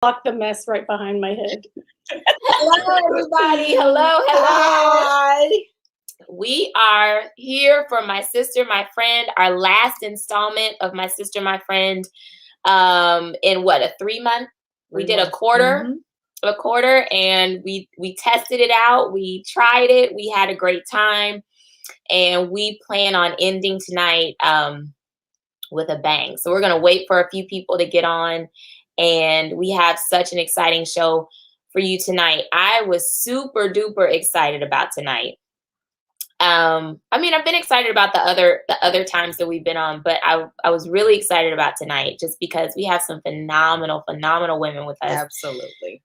Block the mess right behind my head. Hello, everybody. Hello. Hi. We are here for My Sister, My Friend, our last installment of My Sister, My Friend. In what, a 3-month? We did a quarter, and we tested it out. We tried it. We had a great time, and we plan on ending tonight with a bang. So we're gonna wait for a few people to get on, and we have such an exciting show for you tonight. I was super duper excited about tonight. I've been excited about the other times that we've been on, but I was really excited about tonight just because we have some phenomenal women with us. Absolutely.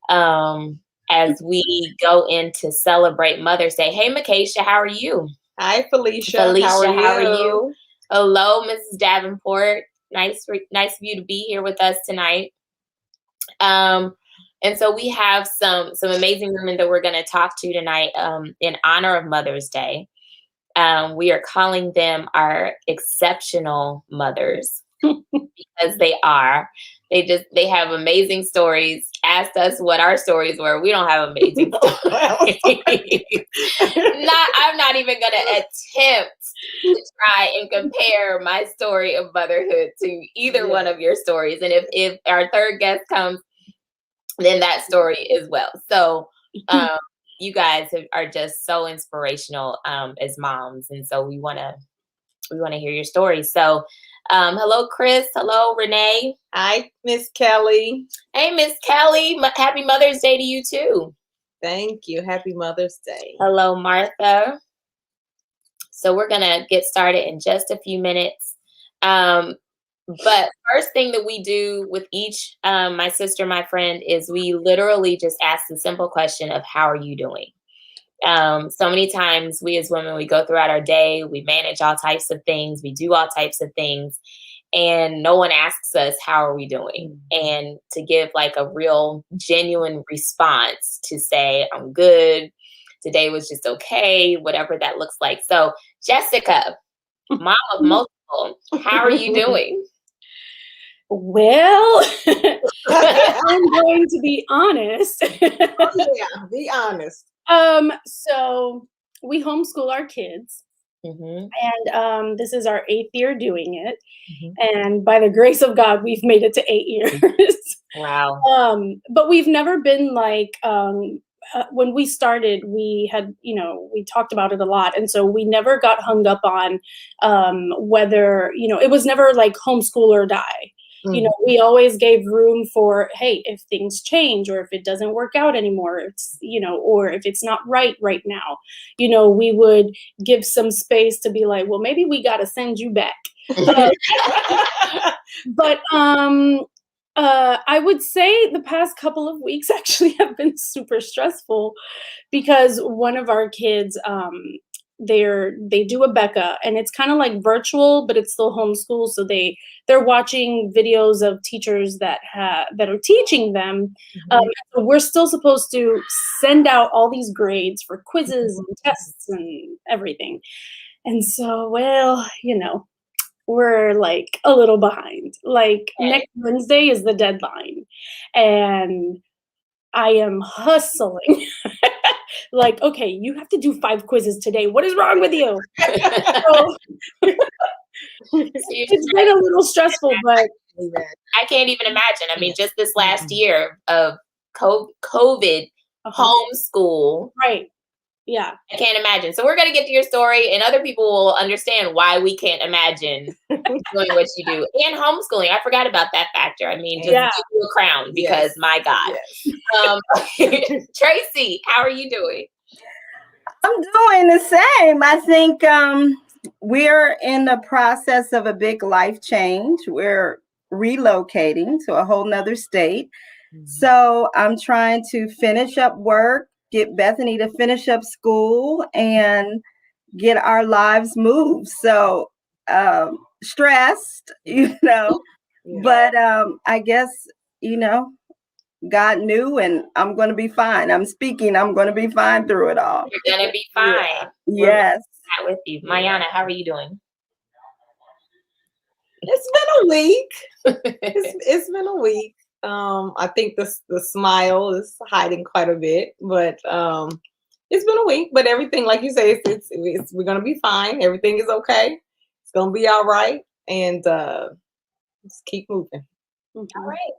As we go in to celebrate Mother's Day. Hey, Makesha, how are you? Hi, Felicia. How are you? Hello, Mrs. Davenport. Nice of you to be here with us tonight. And so we have some amazing women that we're going to talk to tonight in honor of Mother's Day. We are calling them our exceptional mothers because they are. They have amazing stories. Asked us what our stories were. We don't have amazing stories. I'm not even going to attempt to try and compare my story of motherhood to either one of your stories. And if our third guest comes, then that story as well. So you guys are just so inspirational as moms, and so we want to hear your stories. So hello, Chris. Hello, Renee. Hi, Miss Kelly. Hey, Miss Kelly. Happy Mother's Day to you too. Thank you. Happy Mother's Day. Hello, Martha. So we're gonna get started in just a few minutes. But first thing that we do with each My Sister, My Friend is we literally just ask the simple question of how are you doing? So many times we as women, we go throughout our day, we manage all types of things, we do all types of things, and no one asks us how are we doing? And to give like a real genuine response to say, I'm good, today was just okay, whatever that looks like. So Jessica, mom of multiple, how are you doing? Well, I'm going to be honest. Be honest. So we homeschool our kids, and this is our 8th year doing it. And by the grace of God, we've made it to 8 years. Wow. But we've never been like, when we started, we had, we talked about it a lot. And so we never got hung up on whether, it was never like homeschool or die. We always gave room for, hey, if things change or if it doesn't work out anymore, it's, or if it's not right now, we would give some space to be like, well, maybe we got to send you back. But I would say the past couple of weeks actually have been super stressful because one of our kids, they do a Becca, and it's kind of like virtual, but it's still homeschool. So they're watching videos of teachers that are teaching them. So we're still supposed to send out all these grades for quizzes and tests and everything. And so, we're like a little behind. Like next Wednesday is the deadline, and I am hustling. Like, okay, you have to do 5 quizzes today. What is wrong with you? So, it's been a little stressful, but I can't even imagine. I mean, just this last year of COVID homeschool. Right. Yeah. I can't imagine. So we're going to get to your story, and other people will understand why we can't imagine doing what you do. And homeschooling. I forgot about that factor. I mean, just give you a crown because my God. Yes. Tracy, how are you doing? I'm doing the same. I think we're in the process of a big life change. We're relocating to a whole nother state. So I'm trying to finish up work, get Bethany to finish up school, and get our lives moved. So stressed, but I guess, God knew, and I'm going to be fine. I'm going to be fine through it all. You're going to be fine. Yes. We're with you. Mayana, how are you doing? It's been a week. It's been a week. I think the smile is hiding quite a bit, but it's been a week. But everything, like you say, it's we're gonna be fine. Everything is okay. It's gonna be all right, and just keep moving. All right.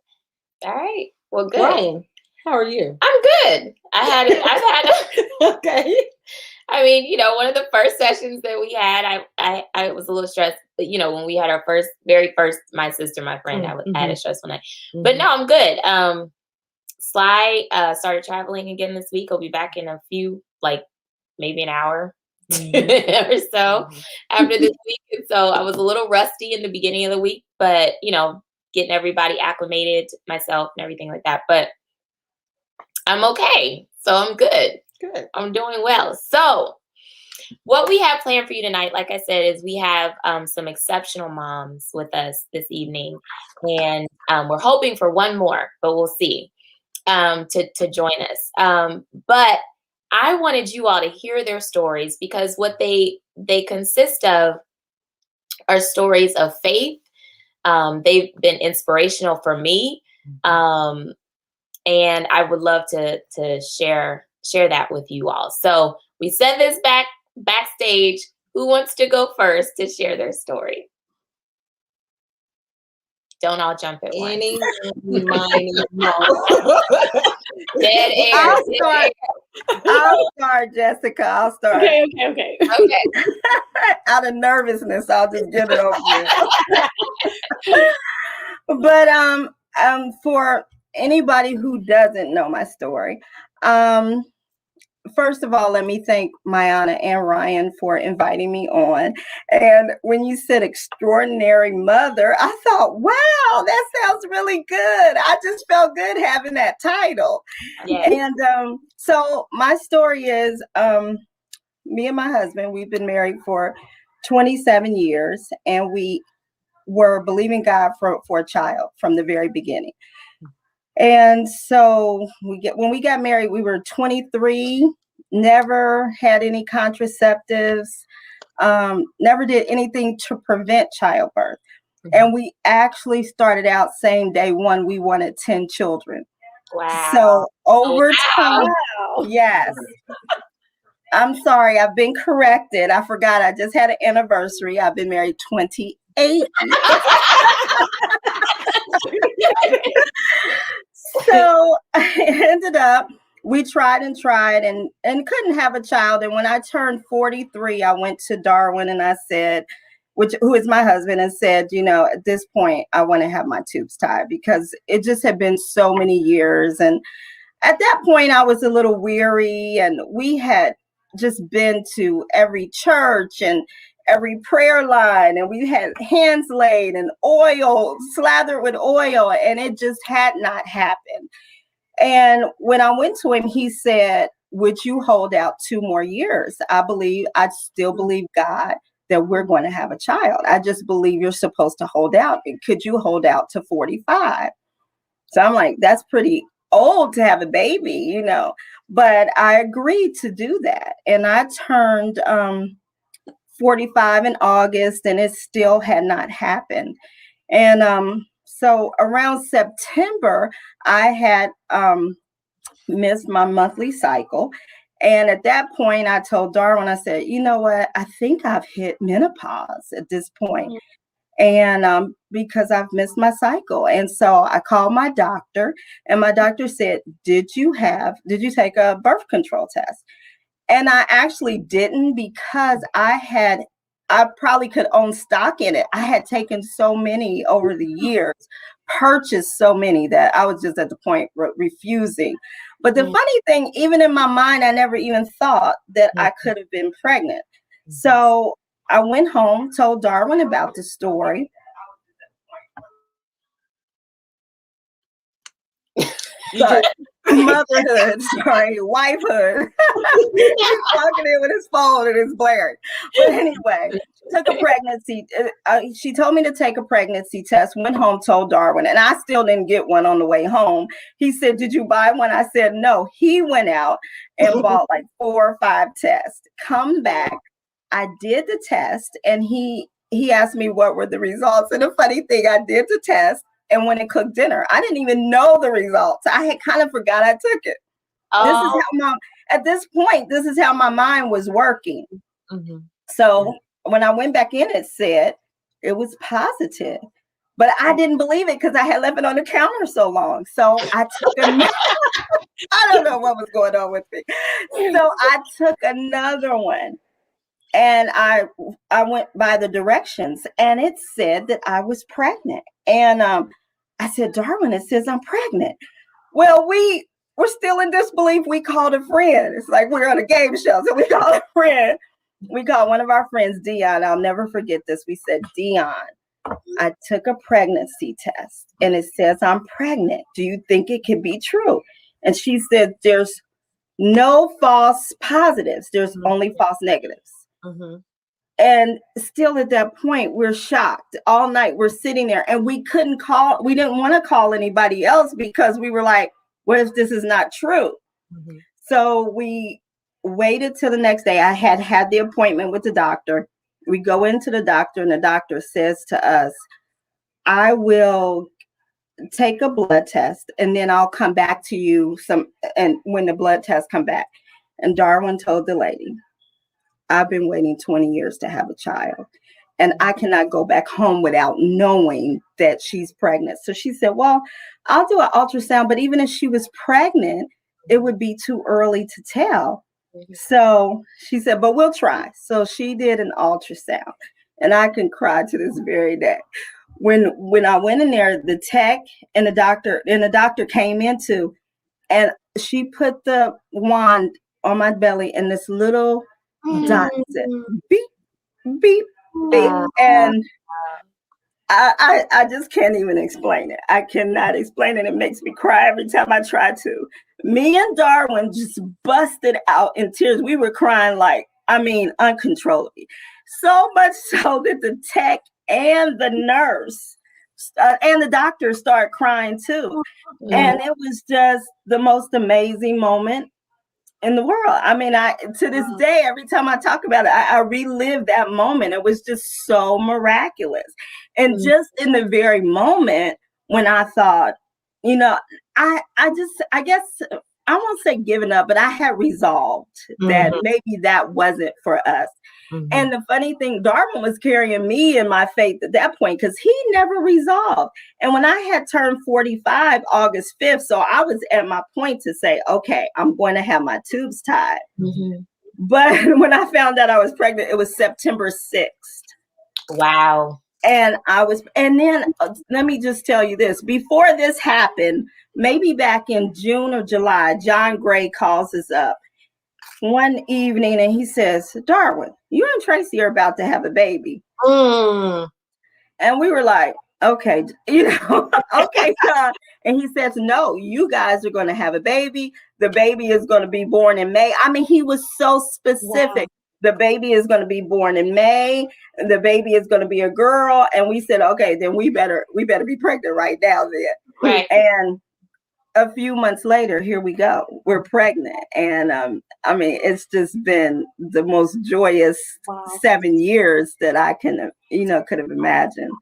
All right. Well, good. Ryan, how are you? I'm good. I've had Okay. I mean, one of the first sessions that we had, I was a little stressed, but when we had our very first, my sister, my friend, I had a stressful night. But no, I'm good. Sly started traveling again this week. He'll be back in a few, like maybe an hour or so after this week. And so I was a little rusty in the beginning of the week, but getting everybody acclimated, myself and everything like that. But I'm okay. So I'm good. Good. I'm doing well. So what we have planned for you tonight, like I said, is we have some exceptional moms with us this evening. And we're hoping for one more, but we'll see, to join us. But I wanted you all to hear their stories, because what they consist of are stories of faith. They've been inspirational for me. And I would love to share that with you all. So we send this backstage. Who wants to go first to share their story? Don't all jump at once. Dead air. I'll start, Jessica. I'll start. Okay. Out of nervousness, I'll just get it over with. But for anybody who doesn't know my story, first of all, let me thank Mayana and Ryan for inviting me on. And when you said extraordinary mother, I thought, wow, that sounds really good. I just felt good having that title. Yes. And so my story is, me and my husband, we've been married for 27 years, and we were believing God for a child from the very beginning. And so when we got married, we were 23, never had any contraceptives, never did anything to prevent childbirth. And we actually started out saying day one, we wanted 10 children. Wow. So over time, yes. I'm sorry, I've been corrected. I forgot, I just had an anniversary. I've been married 28 So it ended up, we tried and couldn't have a child. And when I turned 43, I went to Darwin and I said, who is my husband, and said, at this point, I want to have my tubes tied, because it just had been so many years. And at that point, I was a little weary, and we had just been to every church and every prayer line, and we had hands laid and oil, slathered with oil, and it just had not happened. And when I went to him, he said, would you hold out 2 more years? I still believe God that we're going to have a child. I just believe you're supposed to hold out. Could you hold out to 45? So I'm like, that's pretty old to have a baby, but I agreed to do that. And I turned 45 in August, and it still had not happened. And so around September, I had missed my monthly cycle. And at that point, I told Darwin, I said, you know what? I think I've hit menopause at this point. And because I've missed my cycle. And so I called my doctor, and my doctor said, did you take a birth control test? And I actually didn't, because I probably could own stock in it. I had taken so many over the years, purchased so many, that I was just at the point refusing. But the funny thing, even in my mind, I never even thought that I could have been pregnant. So I went home, told Darwin about the story. Sorry. Motherhood, wifehood. He's talking in with his phone and it's blaring. But anyway, took a pregnancy. She told me to take a pregnancy test, went home, told Darwin, and I still didn't get one on the way home. He said, did you buy one? I said, no. He went out and bought like 4 or 5 tests. Come back. I did the test, and he asked me what were the results. And the funny thing, I did the test. and went and cooked dinner. I didn't even know the results. I had kind of forgot I took it. Oh, At this point, this is how my mind was working. Mm-hmm. So when I went back in, it said it was positive, but I didn't believe it because I had left it on the counter so long. So I took another. I don't know what was going on with me. So I took another one, and I went by the directions, and it said that I was pregnant. And I said, Darwin, it says I'm pregnant. Well, we're still in disbelief. We called a friend. It's like we're on a game show, so we called a friend. We called one of our friends, Dion. I'll never forget this. We said, Dion, I took a pregnancy test and it says I'm pregnant. Do you think it could be true? And she said, there's no false positives. There's only false negatives. Mm-hmm. And still at that point, we're shocked. All night we're sitting there and we didn't want to call anybody else because we were like, what if this is not true? Mm-hmm. So we waited till the next day. I had the appointment with the doctor. We go into the doctor and the doctor says to us, I will take a blood test and then I'll come back to you and when the blood tests come back. And Darwin told the lady, I've been waiting 20 years to have a child and I cannot go back home without knowing that she's pregnant. So she said, well, I'll do an ultrasound, but even if she was pregnant, it would be too early to tell. So she said, but we'll try. So she did an ultrasound and I can cry to this very day. When I went in there, the tech and the doctor came into, and she put the wand on my belly and this little dot said, beep, beep, beep. And I just can't even explain it. I cannot explain it. It makes me cry every time I try to. Me and Darwin just busted out in tears. We were crying uncontrollably. So much so that the tech and the nurse and the doctor started crying too. And it was just the most amazing moment in the world. I mean, to this day, every time I talk about it, I relive that moment. It was just so miraculous. And just in the very moment when I thought, I guess I won't say giving up, but I had resolved that maybe that wasn't for us. Mm-hmm. And the funny thing, Darwin was carrying me in my faith at that point because he never resolved. And when I had turned 45 August 5th, so I was at my point to say, okay, I'm going to have my tubes tied. Mm-hmm. But when I found out I was pregnant, it was September 6th. Wow. And then let me just tell you this, before this happened, maybe back in June or July, John Gray calls us up one evening and he says, Darwin, you and Tracy are about to have a baby. And we were like, okay, okay, son. And he says, no, you guys are going to have a baby. The baby is going to be born in May. I mean, he was so specific. Wow. The baby is going to be born in May. The baby is going to be a girl. And we said, okay, then we better be pregnant right now then. Right. And a few months later, here we go. We're pregnant. And it's just been the most joyous 7 years that I could have imagined.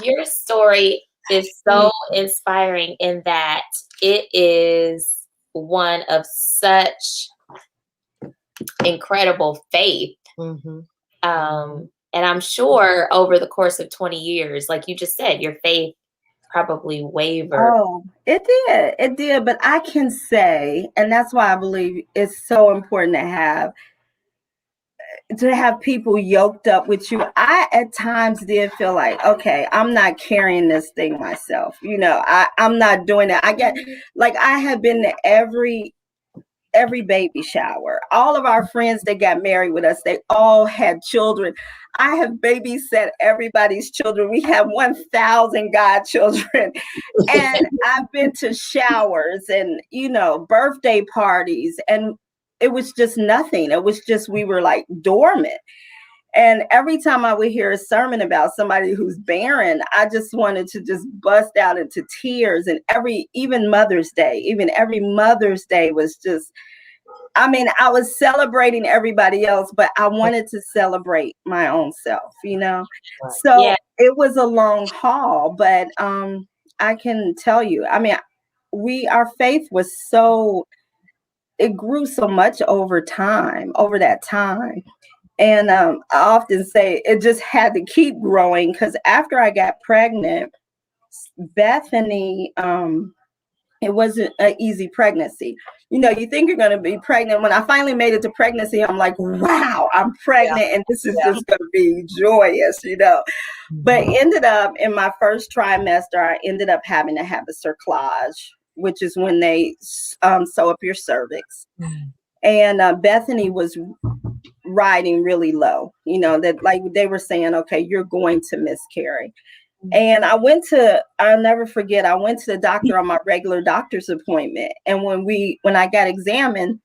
Your story is so inspiring in that it is one of such incredible faith. Mm-hmm. And I'm sure over the course of 20 years, like you just said, your faith probably wavered. Oh, it did. But I can say, and that's why I believe it's so important to have people yoked up with you. I at times did feel like, okay, I'm not carrying this thing myself. I'm not doing that. I have been to every baby shower. All of our friends that got married with us, they all had children. I have babysat everybody's children. We have 1,000 godchildren. And I've been to showers and, birthday parties. And it was just nothing. It was just, we were like dormant. And every time I would hear a sermon about somebody who's barren, I just wanted to just bust out into tears. And every Mother's Day was just, I was celebrating everybody else, but I wanted to celebrate my own self, Right. So yeah. it was a long haul, but I can tell you, I mean, our faith was so, it grew so much over that time. And I often say it just had to keep growing because after I got pregnant, Bethany, it wasn't an easy pregnancy. You know, you think you're going to be pregnant. When I finally made it to pregnancy, I'm like, wow, I'm pregnant and this is just going to be joyous, you know. But ended up in my first trimester, I ended up having to have a cerclage, which is when they sew up your cervix. And Bethany was riding really low, you know, that like they were saying, okay, you're going to miscarry. And I'll never forget, I went to the doctor on my regular doctor's appointment. And when I got examined,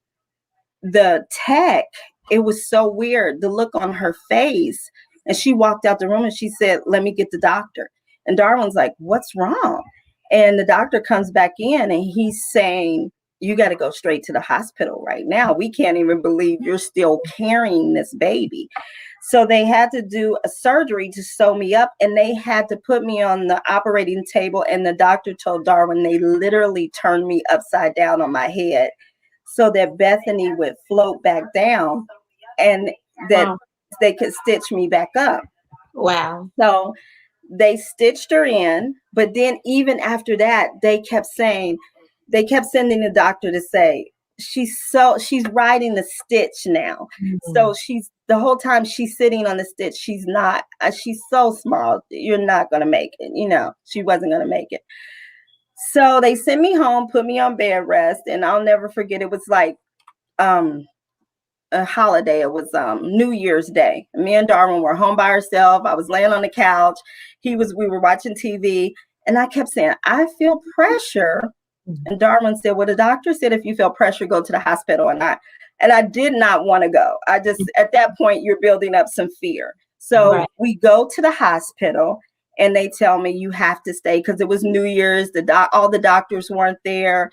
the tech, it was so weird, the look on her face. And she walked out the room and she said, let me get the doctor. And Darwin's like, what's wrong? And the doctor comes back in and he's saying, you got to go straight to the hospital right now. We can't even believe you're still carrying this baby. So they had to do a surgery to sew me up and they had to put me on the operating table. And the doctor told Darwin they literally turned me upside down on my head so that Bethany would float back down and that they could stitch me back up. Wow. So they stitched her in, but then even after that, they kept sending the doctor to say, she's riding the stitch now. Mm-hmm. So the whole time she's sitting on the stitch, she's so small, you're not going to make it. You know, she wasn't going to make it. So they sent me home, put me on bed rest. And I'll never forget, it was like a holiday. It was New Year's Day. Me and Darwin were home by ourselves. I was laying on the couch. We were watching TV. And I kept saying, I feel pressure. And Darwin said, well, the doctor said, if you feel pressure, go to the hospital. And I did not want to go. I just, at that point, you're building up some fear. So we go to the hospital and they tell me you have to stay because it was New Year's. All the doctors weren't there.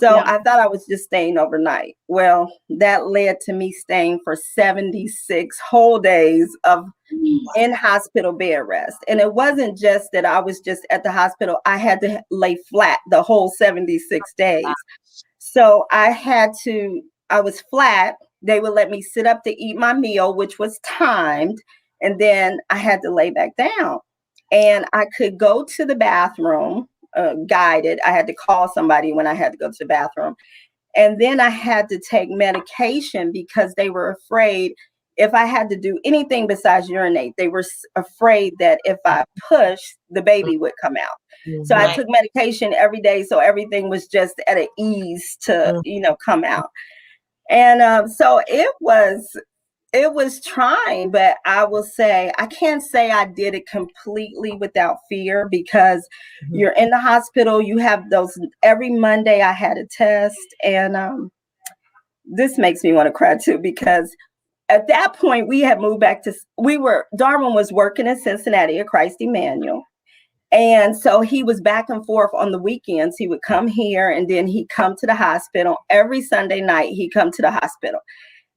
So I thought I was just staying overnight. Well, that led to me staying for 76 whole days of in hospital bed rest. And it wasn't just that I was just at the hospital. I had to lay flat the whole 76 days. So I was flat. They would let me sit up to eat my meal, which was timed. And then I had to lay back down. And I could go to the bathroom guided. I had to call somebody when I had to go to the bathroom. And then I had to take medication because they were afraid if I had to do anything besides urinate, they were afraid that if I pushed, the baby would come out. Mm-hmm. So I took medication every day. So everything was just at an ease to, come out. And so it was trying, but I will say, I can't say I did it completely without fear because you're in the hospital. You have every Monday I had a test. And this makes me want to cry too, because at that point we had moved back Darwin was working in Cincinnati at Christ Emmanuel. And so he was back and forth on the weekends. He would come here and then he'd come to the hospital. Every Sunday night he'd come to the hospital.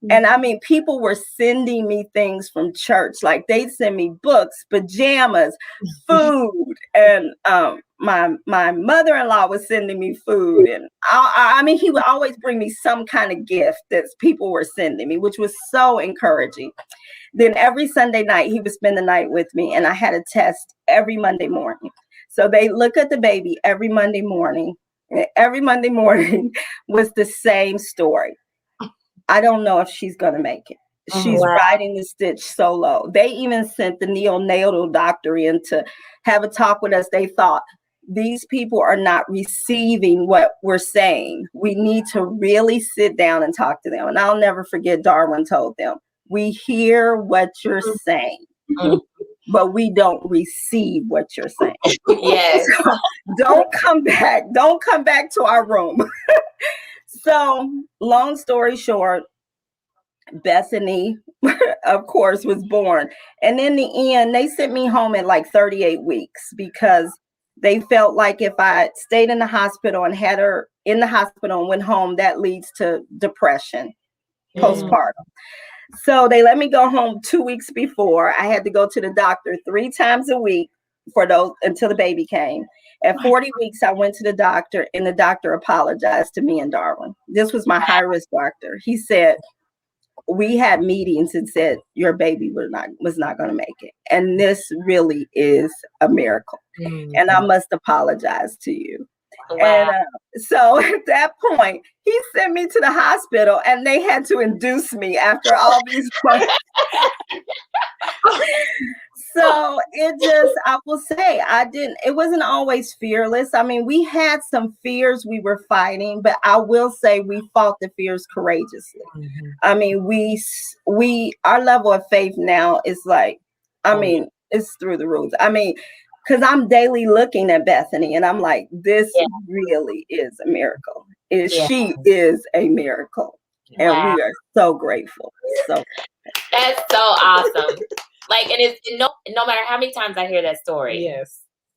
And I mean, people were sending me things from church, like they'd send me books, pajamas, food. And my mother-in-law was sending me food. And I mean, he would always bring me some kind of gift that people were sending me, which was so encouraging. Then every Sunday night, he would spend the night with me. And I had a test every Monday morning. So they look at the baby every Monday morning. And every Monday morning was the same story. I don't know if she's going to make it. She's riding the stitch so low. They even sent the neonatal doctor in to have a talk with us. They thought these people are not receiving what we're saying. We need to really sit down and talk to them. And I'll never forget Darwin told them, we hear what you're saying, but we don't receive what you're saying. Yes. So don't come back. Don't come back to our room. So, long story short, Bethany, of course, was born. And in the end, they sent me home at like 38 weeks because they felt like if I stayed in the hospital and had her in the hospital and went home, that leads to depression, postpartum. So they let me go home 2 weeks before. I had to go to the doctor 3 times a week for those until the baby came. At 40 weeks, I went to the doctor, and the doctor apologized to me and Darwin. This was my high risk doctor. He said, we had meetings and said your baby was not going to make it, and this really is a miracle. And I must apologize to you. Wow. And so at that point, he sent me to the hospital, and they had to induce me after all these months. So I will say, it wasn't always fearless. I mean, we had some fears we were fighting, but I will say we fought the fears courageously. Mm-hmm. I mean, our level of faith now is like, I mean, it's through the roof. I mean, because I'm daily looking at Bethany and I'm like, this really is a miracle. She is a miracle. And we are so grateful. So that's so awesome. Like, and it's no matter how many times I hear that story,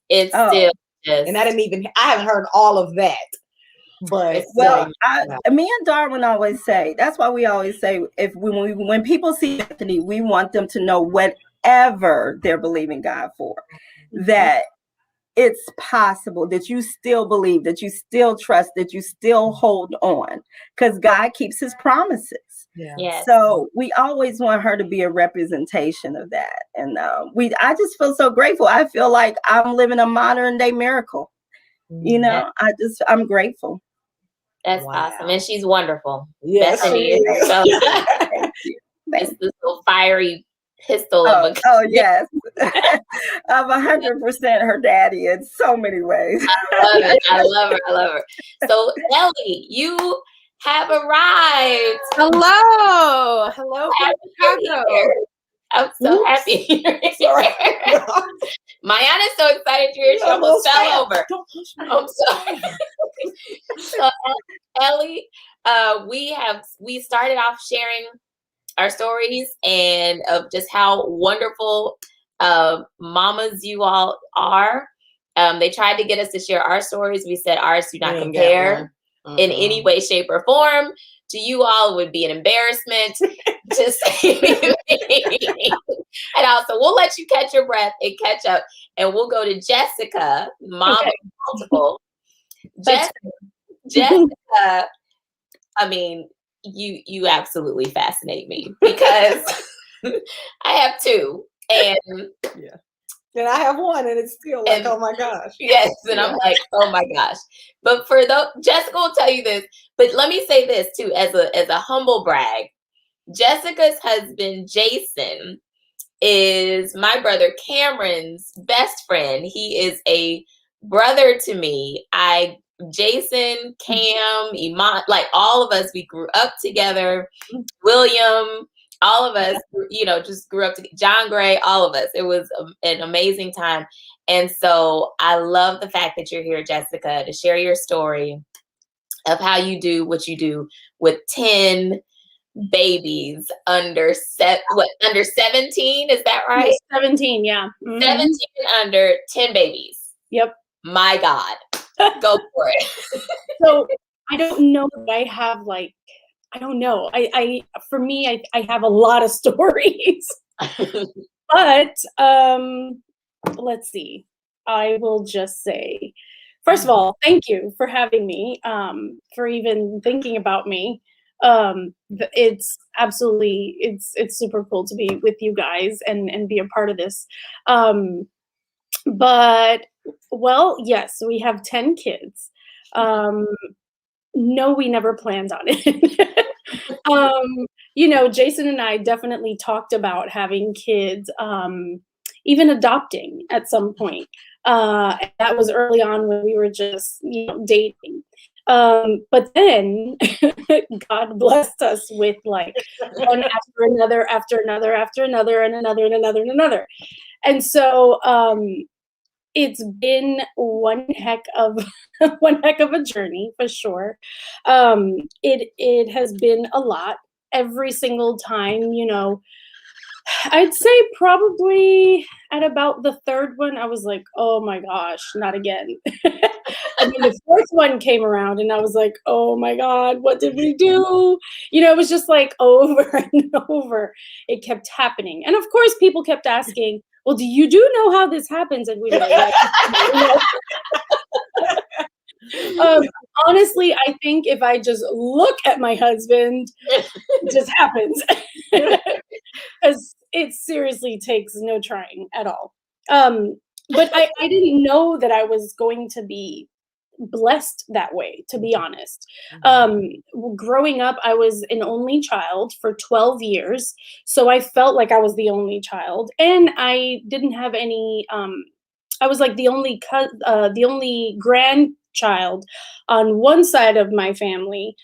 it's still just. And I haven't heard all of that. But me and Darwin always say, that's why we always say, when people see Bethany, we want them to know whatever they're believing God for, that it's possible, that you still believe, that you still trust, that you still hold on, because God keeps his promises. So we always want her to be a representation of that. And I just feel so grateful. I feel like I'm living a modern day miracle. You know, I'm grateful. That's awesome. And she's wonderful. Yes, Bethany is so it's this little fiery pistol of a yes. Of 100% her daddy in so many ways. I love her. So Ellie, you have arrived. Hello, Chicago. I'm so happy you're here. Mayana's so excited you're here. She almost fell over. Don't push me. I'm sorry. So Ellie, we started off sharing our stories and of just how wonderful mamas you all are. They tried to get us to share our stories. We said ours do not compare in any way, shape, or form to you all. It would be an embarrassment to say anything. And also, we'll let you catch your breath and catch up, and we'll go to Jessica, mom of multiple. Jessica, I mean, you absolutely fascinate me because I have two, and and I have one, and it's still like, oh my gosh. Yes, and I'm like, oh my gosh. But for those, Jessica will tell you this. But let me say this too, as a humble brag. Jessica's husband, Jason, is my brother Cameron's best friend. He is a brother to me. Jason, Cam, Iman, like all of us, we grew up together. William, all of us, just grew up together. John Gray, all of us. It was an amazing time. And so I love the fact that you're here, Jessica, to share your story of how you do what you do with 10 babies under 17, is that right? 17, yeah. 17 under, 10 babies. Yep. My God. Go for it. So I don't know that I have I don't know. For me, I have a lot of stories. But let's see. I will just say, first of all, thank you for having me, for even thinking about me. It's absolutely, it's super cool to be with you guys and be a part of this. But well, yes, we have 10 kids. No, we never planned on it. Jason and I definitely talked about having kids, even adopting at some point. That was early on when we were just, dating. But then God blessed us with one after another, after another, after another, and another, and another, and another. And so it's been one heck of a journey, for sure. It has been a lot every single time, I'd say probably at about the third one, I was like, "Oh my gosh, not again." And then the fourth one came around, and I was like, "Oh my god, what did we do?" It was just like over and over. It kept happening, and of course, people kept asking, "Well, do you know how this happens?" And we were like, "Yeah." Um, Honestly, I think if I just look at my husband, it just happens. Because it seriously takes no trying at all. But I didn't know that I was going to be blessed that way, to be honest. Growing up, I was an only child for 12 years, so I felt like I was the only child, and I didn't have any. I was like the only grandchild on one side of my family.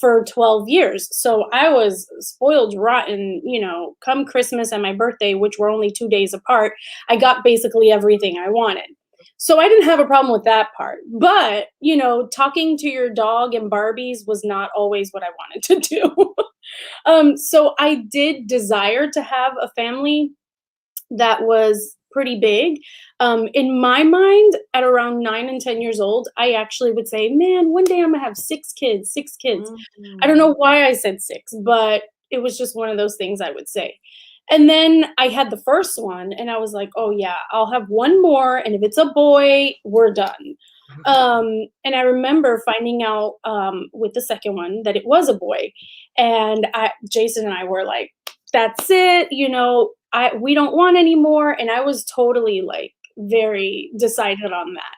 For 12 years. So I was spoiled rotten, come Christmas and my birthday, which were only 2 days apart, I got basically everything I wanted. So I didn't have a problem with that part. But, talking to your dog and Barbies was not always what I wanted to do. So I did desire to have a family that was pretty big. In my mind, at around 9 and 10 years old, I actually would say, man, one day I'm gonna have 6 kids, 6 kids. I don't know why I said six, but it was just one of those things I would say. And then I had the first one, and I was like, oh yeah, I'll have one more, and if it's a boy, we're done. And I remember finding out with the second one that it was a boy, and Jason and I were like, that's it, we don't want any more. And I was totally like very decided on that.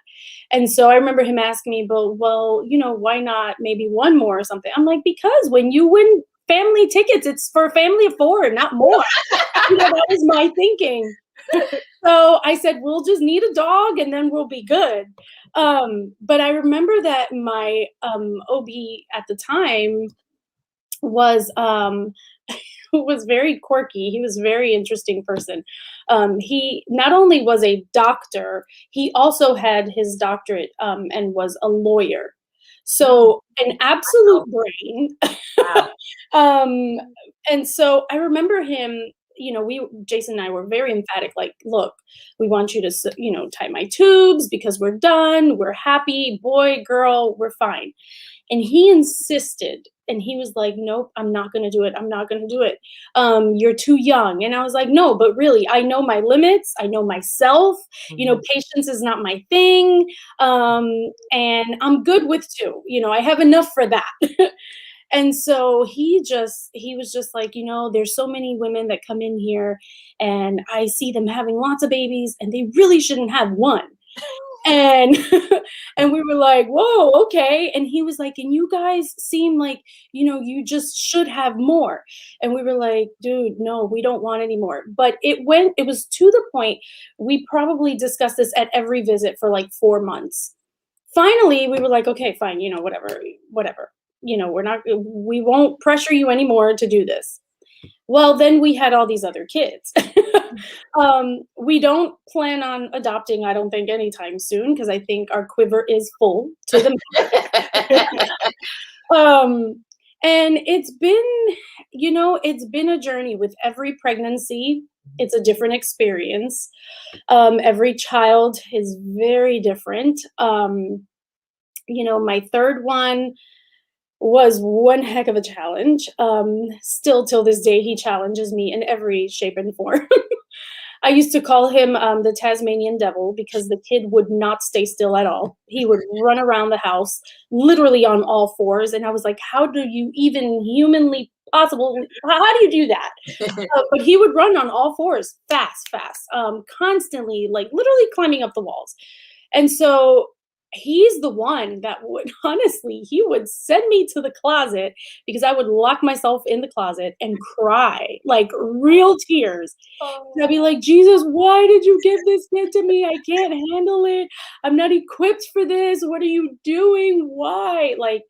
And so I remember him asking me, but well, why not maybe one more or something? I'm like, because when you win family tickets, it's for a family of 4, not more. That was my thinking. So I said, we'll just need a dog and then we'll be good. But I remember that my OB at the time was was very quirky. He was a very interesting person. He not only was a doctor, he also had his doctorate and was a lawyer. So an absolute brain. Wow. And so I remember him, Jason and I were very emphatic, like, look, we want you to, tie my tubes because we're done. We're happy, boy, girl, we're fine. And he insisted, and he was like, nope, I'm not going to do it. I'm not going to do it. You're too young. And I was like, no, but really, I know my limits. I know myself. Patience is not my thing. And I'm good with 2. I have enough for that. And so he was just like, there's so many women that come in here and I see them having lots of babies and they really shouldn't have one. And and we were like, whoa, okay. And he was like, and you guys seem like, you just should have more. And we were like, dude, no, we don't want any more. But it was to the point, we probably discussed this at every visit for like 4 months. Finally, we were like, okay, fine, whatever. We won't pressure you anymore to do this. Well, then we had all these other kids. We don't plan on adopting, I don't think, anytime soon, because I think our quiver is full to the and it's been a journey with every pregnancy. It's a different experience. Every child is very different. My third one was one heck of a challenge. Still till this day, he challenges me in every shape and form. I used to call him the Tasmanian devil because the kid would not stay still at all. He would run around the house literally on all 4s. And I was like, how do you even humanly possible? How do you do that? But he would run on all 4s, fast, constantly, like literally climbing up the walls. And so he's the one that would, honestly, he would send me to the closet because I would lock myself in the closet and cry, like real tears. And I'd be like, Jesus, why did you give this kid to me? I can't handle it. I'm not equipped for this. What are you doing? Why? Like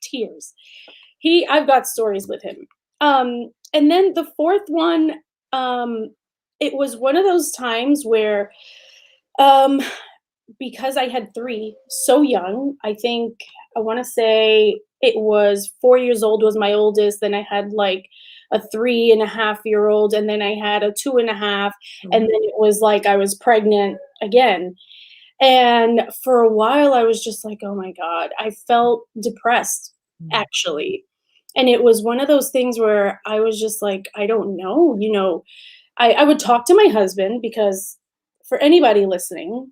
tears. I've got stories with him. And then the fourth one, it was one of those times where, because I had 3 so young, I think I want to say it was 4 years old was my oldest. Then I had like a 3.5-year-old, and then I had a 2.5, and then it was like I was pregnant again. And for a while, I was just like, oh my God, I felt depressed, actually. And it was one of those things where I was just like, I don't know, I would talk to my husband, because for anybody listening,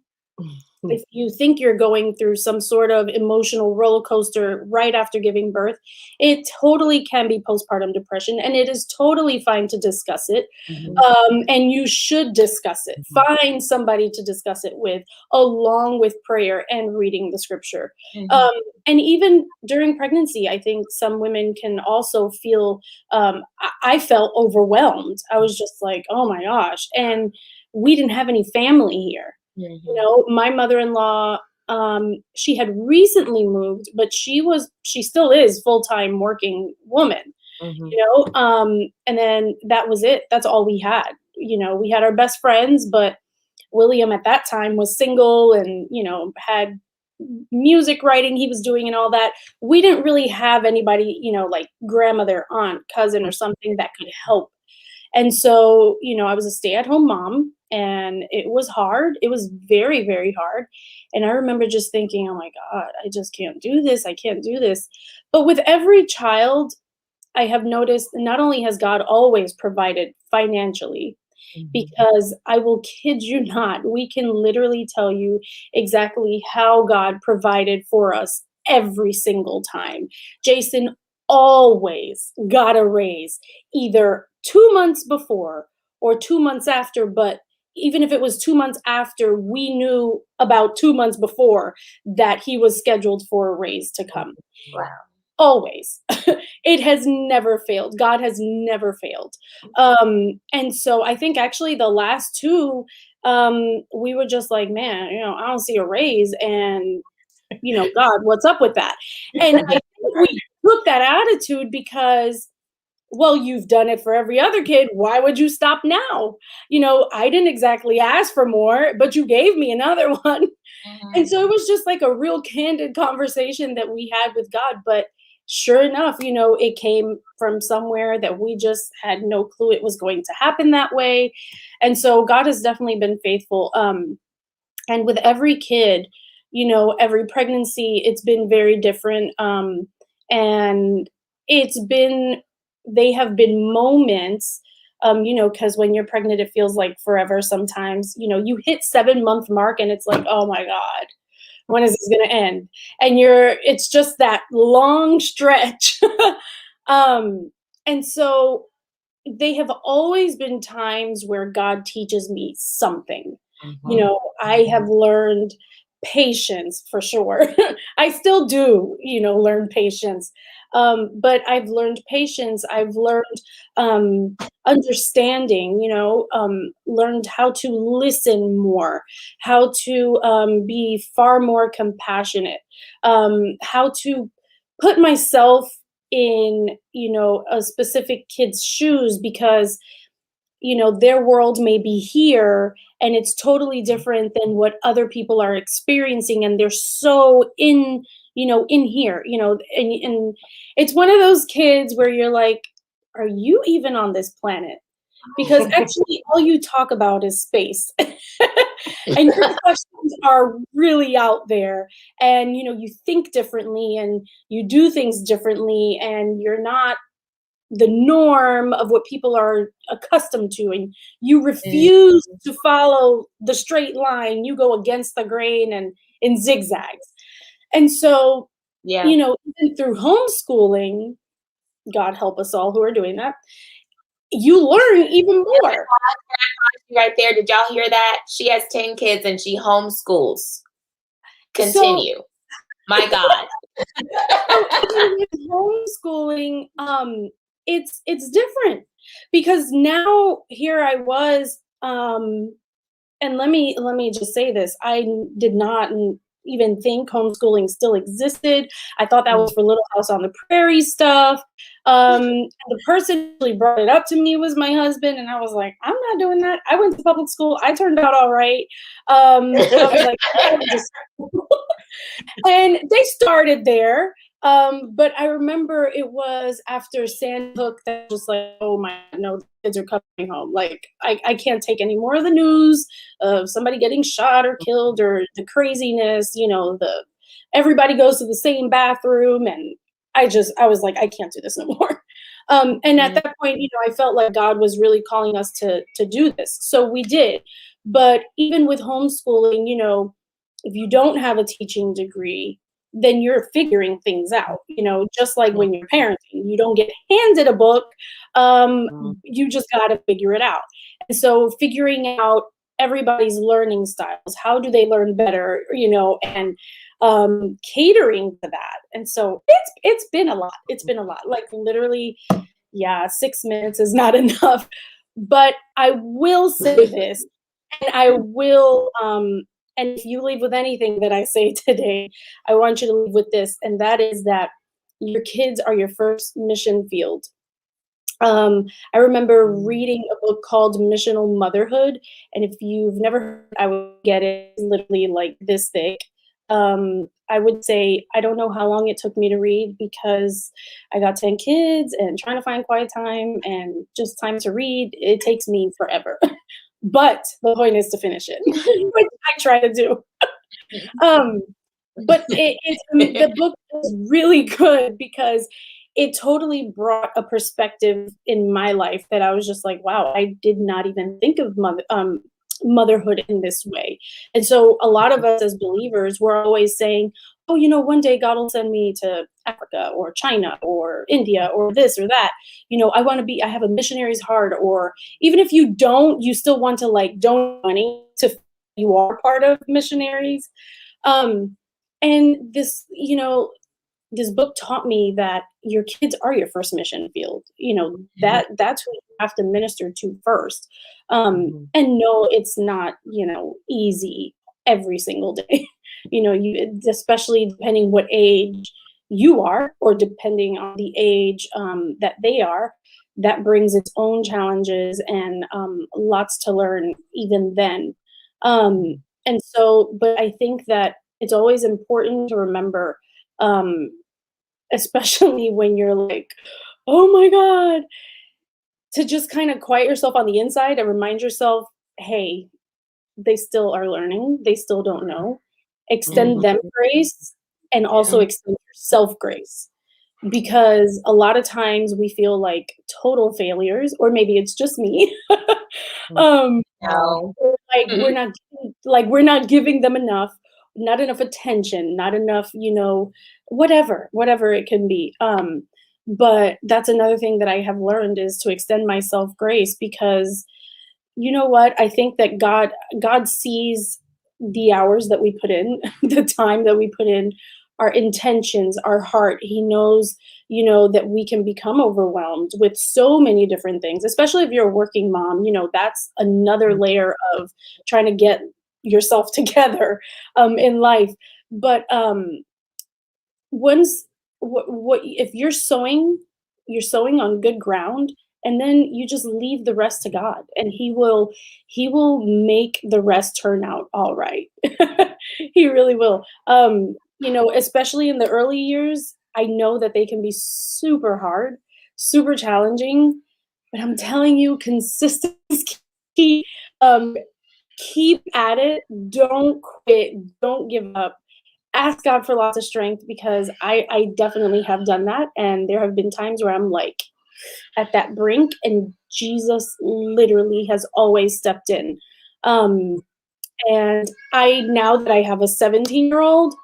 if you think you're going through some sort of emotional roller coaster right after giving birth, it totally can be postpartum depression, and it is totally fine to discuss it. And you should discuss it. Find somebody to discuss it with, along with prayer and reading the scripture. And even during pregnancy, I think some women can also feel, I felt overwhelmed. I was just like, oh my gosh. And we didn't have any family here. My mother-in-law, she had recently moved, but she still is full-time working woman, and then that was it. That's all we had. We had our best friends, but William at that time was single and, had music writing he was doing and all that. We didn't really have anybody, like grandmother, aunt, cousin, or something that could help. And so, I was a stay-at-home mom, and it was hard. It was very, very hard. And I remember just thinking, oh my God, I just can't do this. I can't do this. But with every child, I have noticed not only has God always provided financially, because I will kid you not, we can literally tell you exactly how God provided for us every single time. Jason always got a raise, either 2 months before or 2 months after. But even if it was 2 months after, we knew about 2 months before that he was scheduled for a raise to come. Wow. Always. It has never failed. God has never failed. And so I think actually the last two, we were just like, man, I don't see a raise, and God, what's up with that? And I think we took that attitude because, well, you've done it for every other kid. Why would you stop now? I didn't exactly ask for more, but you gave me another one. And so it was just like a real candid conversation that we had with God. But sure enough, it came from somewhere that we just had no clue it was going to happen that way. And so God has definitely been faithful. And with every kid, every pregnancy, it's been very different. And they have been moments, because when you're pregnant, it feels like forever sometimes. You hit 7-month mark and it's like, oh my God, when is this going to end? And it's just that long stretch. And so they have always been times where God teaches me something. I have learned patience for sure. I still do, learn patience. But I've learned patience. I've learned understanding, learned how to listen more, how to be far more compassionate, how to put myself in, a specific kid's shoes, because their world may be here and it's totally different than what other people are experiencing, and they're so in here, and it's one of those kids where you're like, are you even on this planet? Because actually all you talk about is space. And your questions are really out there, and you think differently and you do things differently, and you're not the norm of what people are accustomed to, and you refuse to follow the straight line. You go against the grain and in zigzags. And so, even through homeschooling, God help us all who are doing that, you learn even more. Right there. Did y'all hear that? She has 10 kids and she homeschools. Continue. My God. With homeschooling, it's different, because now here I was, and let me just say this. I did not even think homeschooling still existed. I thought that was for Little House on the Prairie stuff. The person who brought it up to me was my husband, and I was like, I'm not doing that. I went to public school. I turned out all right. I was like, and they started there. But I remember it was after Sandy Hook that just like, oh my, no, the kids are coming home. Like, I can't take any more of the news of somebody getting shot or killed or the craziness, everybody goes to the same bathroom. And I was like, I can't do this no more. And at that point, I felt like God was really calling us to do this. So we did. But even with homeschooling, if you don't have a teaching degree, then you're figuring things out, just like when you're parenting, you don't get handed a book. You just got to figure it out. And so figuring out everybody's learning styles, how do they learn better, and catering to that. And so it's been a lot. It's been a lot. Like literally, 6 minutes is not enough. But I will say this, and I will and if you leave with anything that I say today, I want you to leave with this, and that is that your kids are your first mission field. I remember reading a book called Missional Motherhood, and if you've never heard, I would get it literally like this thick. I would say I don't know how long it took me to read because I got 10 kids and trying to find quiet time and just time to read. It takes me forever. But the point is to finish it, which I try to do. But the book is really good because it totally brought a perspective in my life that I was just like, wow, I did not even think of motherhood in this way. And so a lot of us as believers, we're always saying, oh, one day God will send me to Africa or China or India or this or that. I have a missionary's heart. Or even if you don't, you still want to like donate money to you are part of missionaries. And this, this book taught me that your kids are your first mission field. That's who you have to minister to first. And no, it's not, easy every single day. Especially depending what age you are, or depending on the age that they are, that brings its own challenges and lots to learn even then. And so, but I think that it's always important to remember, especially when you're like, oh my God, to just kind of quiet yourself on the inside and remind yourself, hey, they still are learning. They still don't know. Extend them grace and also extend yourself grace. Because a lot of times we feel like total failures, or maybe it's just me. We're not giving them enough, not enough attention, not enough, whatever it can be. But that's another thing that I have learned is to extend myself grace, because you know what? I think that God sees the hours that we put in, the time that we put in, our intentions, our heart. He knows, that we can become overwhelmed with so many different things, especially if you're a working mom. That's another layer of trying to get yourself together in life. But if you're sowing on good ground, and then you just leave the rest to God, and he will make the rest turn out all right. He really will. Especially in the early years, I know that they can be super hard, super challenging, but I'm telling you, consistency is key. Keep at it. Don't quit. Don't give up. Ask God for lots of strength, because I definitely have done that. And there have been times where I'm like at that brink, and Jesus literally has always stepped in. And now that I have a 17-year-old,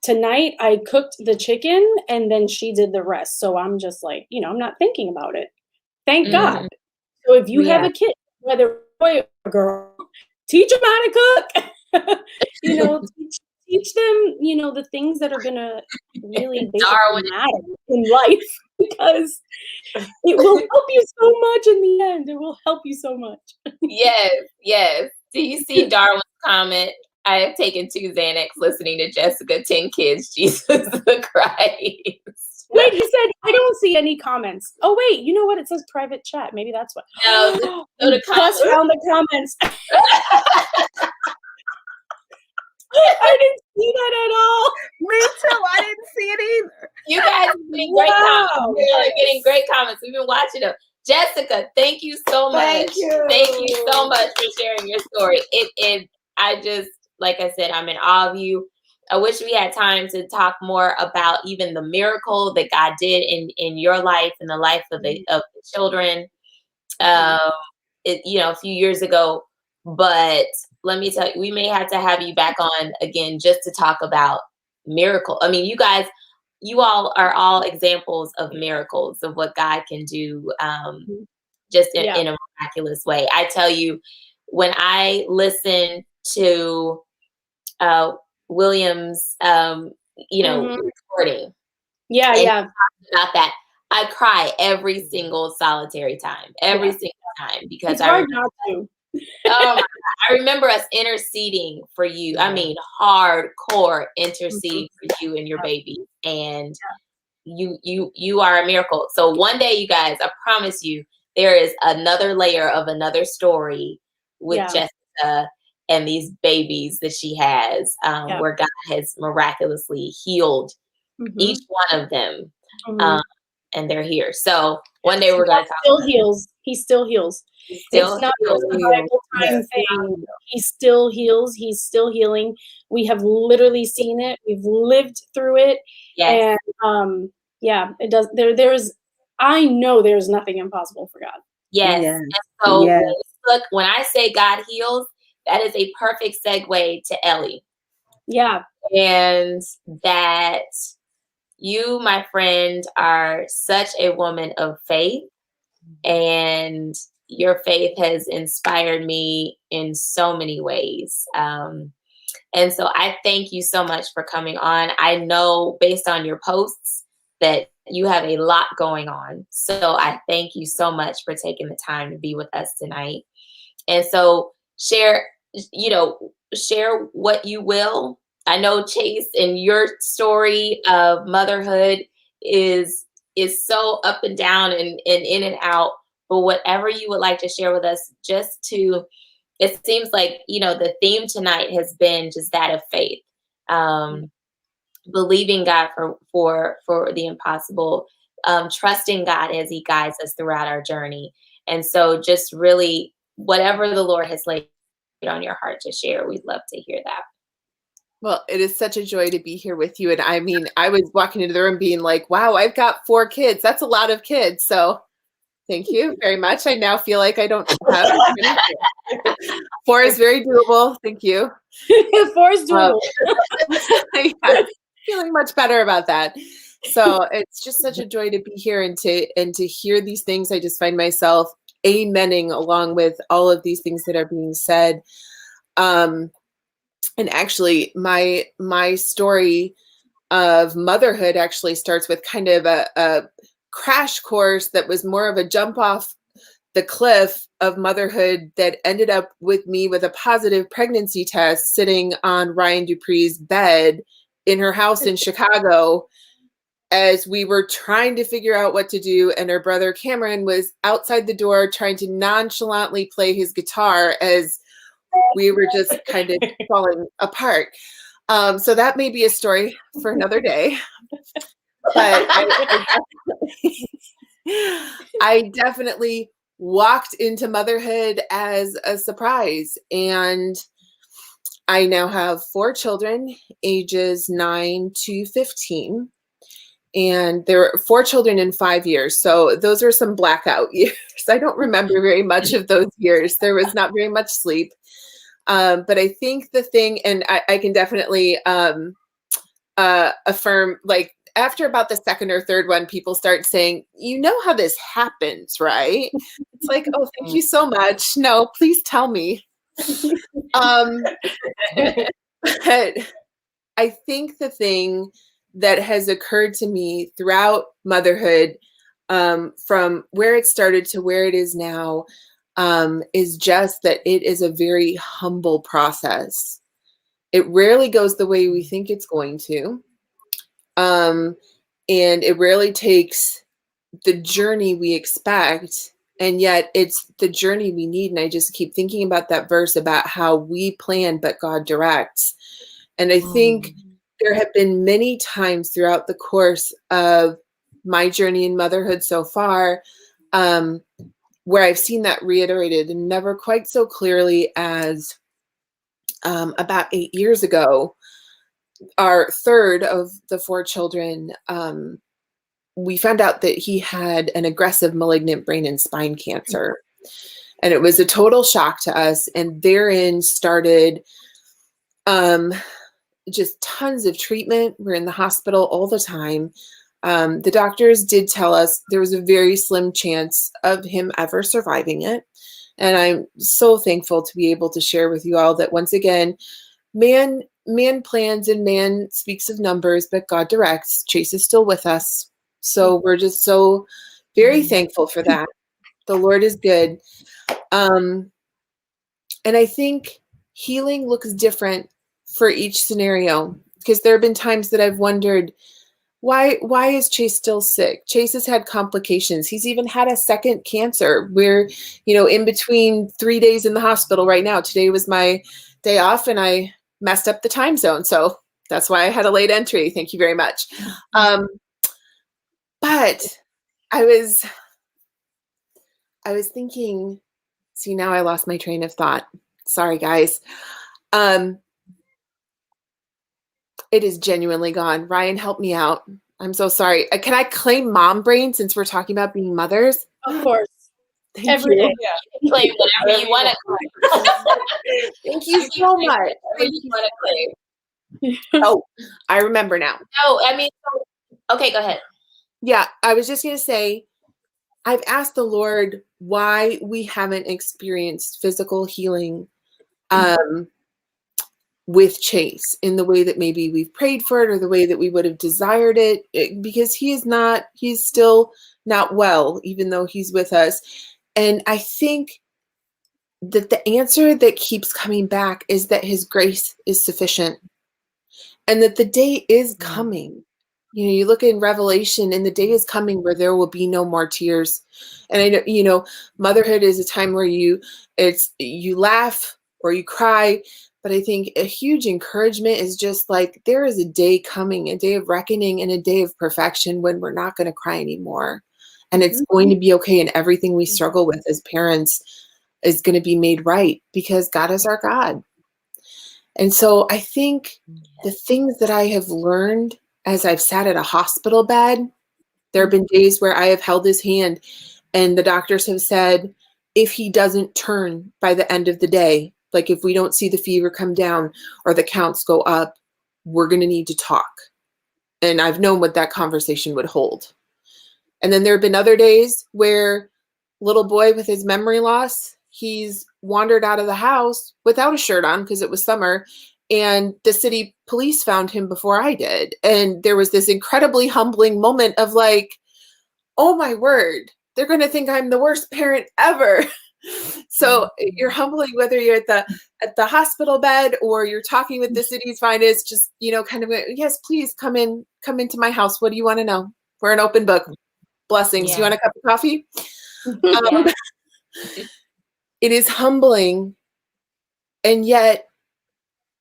tonight I cooked the chicken and then she did the rest. So I'm just like, I'm not thinking about it. Thank God. So if you have a kid, whether boy or girl, teach them how to cook. Teach them, the things that are gonna really matter in life, because it will help you so much in the end. It will help you so much. Yes. Do you see Darwin's comment? I have taken 2 Xanax listening to Jessica, 10 kids, Jesus the Christ. Wait, he said, I don't see any comments. Oh, wait, you know what? It says private chat. Maybe that's what. No, just found the comments. I didn't see that at all. Me too. I didn't see it either. You guys are getting great comments. You are getting great comments. We've been watching them. Jessica, thank you so much. Thank you. Thank you so much for sharing your story. I just, like I said, I'm in awe of you. I wish we had time to talk more about even the miracle that God did in your life and the life of the children. A few years ago. But let me tell you, we may have to have you back on again just to talk about miracle. I mean, you all are all examples of miracles of what God can do just in a miraculous way. I tell you, when I listen to William's, recording. Yeah. About that, I cry every single solitary time, every single time, because It's hard not to. Oh my God. I remember us interceding for you. I mean, hardcore interceding for you and your baby. And you are a miracle. So one day, you guys, I promise you, there is another layer of another story with Jessica and these babies that she has, where God has miraculously healed each one of them. And they're here. So one day we're going to talk. Still heals. He still heals. It's not a survival time thing. He still heals. He's still healing. We have literally seen it. We've lived through it. Yes. And it does. There's. I know there's nothing impossible for God. Yes. And so look, when I say God heals, that is a perfect segue to Ellie. Yeah. And that you, my friend, are such a woman of faith, and your faith has inspired me in so many ways. And so I thank you so much for coming on. I know based on your posts that you have a lot going on. So I thank you so much for taking the time to be with us tonight. And so share what you will. I know, Chase, and your story of motherhood is so up and down and in and out. But whatever you would like to share with us, it seems like, the theme tonight has been just that of faith, believing God for the impossible, trusting God as He guides us throughout our journey. And so just really whatever the Lord has laid on your heart to share, we'd love to hear that. Well, it is such a joy to be here with you. And I mean, I was walking into the room being like, wow, I've got 4 kids. That's a lot of kids. So thank you very much. I now feel like I don't have as many kids. 4 is very doable. Thank you. 4 is doable. Yeah, feeling much better about that. So it's just such a joy to be here and to hear these things. I just find myself amening along with all of these things that are being said. And actually, my story of motherhood actually starts with kind of a crash course that was more of a jump off the cliff of motherhood that ended up with me with a positive pregnancy test sitting on Ryan Dupree's bed in her house in Chicago as we were trying to figure out what to do. And her brother Cameron was outside the door trying to nonchalantly play his guitar as we were just kind of falling apart. So that may be a story for another day. But I definitely walked into motherhood as a surprise. And I now have 4 children, ages 9 to 15. And there were 4 children in 5 years. So those are some blackout years. I don't remember very much of those years. There was not very much sleep. But I think the thing, and I can definitely affirm, like after about the 2nd or 3rd one, people start saying, you know how this happens, right? It's like, oh, thank you so much. No, please tell me. But I think the thing that has occurred to me throughout motherhood, from where it started to where it is now, is just that it is a very humble process. It rarely goes the way we think it's going to. And it rarely takes the journey we expect, and yet it's the journey we need. And I just keep thinking about that verse about how we plan, but God directs. And I think there have been many times throughout the course of my journey in motherhood so far, where I've seen that reiterated, and never quite so clearly as about 8 years ago. Our third of the 4 children, we found out that he had an aggressive malignant brain and spine cancer. And it was a total shock to us. And therein started just tons of treatment. We're in the hospital all the time. The doctors did tell us there was a very slim chance of him ever surviving it. And I'm so thankful to be able to share with you all that once again, man plans and man speaks of numbers, but God directs. Chase is still with us. So we're just so very thankful for that. The Lord is good. And I think healing looks different for each scenario, because there have been times that I've wondered, why is Chase still sick? Chase has had complications. He's even had a second cancer. We're, in between 3 days in the hospital right now. Today was my day off and I messed up the time zone. So that's why I had a late entry. Thank you very much. But I was thinking, see, now I lost my train of thought. Sorry, guys. It is genuinely gone. Ryan, help me out. I'm so sorry. Can I claim mom brain since we're talking about being mothers? Of course. Thank Every you. day. Yeah. Claim whatever you want to claim. Thank you so much. Whatever you want to claim. Oh, I remember now. No, I mean, okay, go ahead. Yeah, I was just going to say, I've asked the Lord why we haven't experienced physical healing with Chase in the way that maybe we've prayed for it or the way that we would have desired it, because he's still not well, even though he's with us. And I think that the answer that keeps coming back is that his grace is sufficient and that the day is coming. You look in Revelation and the day is coming where there will be no more tears. And I know, motherhood is a time where you laugh or you cry. But I think a huge encouragement is just like, there is a day coming, a day of reckoning and a day of perfection when we're not going to cry anymore. And it's going to be okay. And everything we struggle with as parents is going to be made right because God is our God. And so I think the things that I have learned as I've sat at a hospital bed, there have been days where I have held his hand and the doctors have said, if he doesn't turn by the end of the day, like if we don't see the fever come down or the counts go up, we're going to need to talk. And I've known what that conversation would hold. And then there have been other days where little boy with his memory loss, he's wandered out of the house without a shirt on because it was summer. And the city police found him before I did. And there was this incredibly humbling moment of like, oh my word, they're going to think I'm the worst parent ever. So you're humbling whether you're at the hospital bed or you're talking with the city's finest, just, kind of, yes, please come into my house. What do you want to know? We're an open book. Blessings. Yeah. You want a cup of coffee? It is humbling. And yet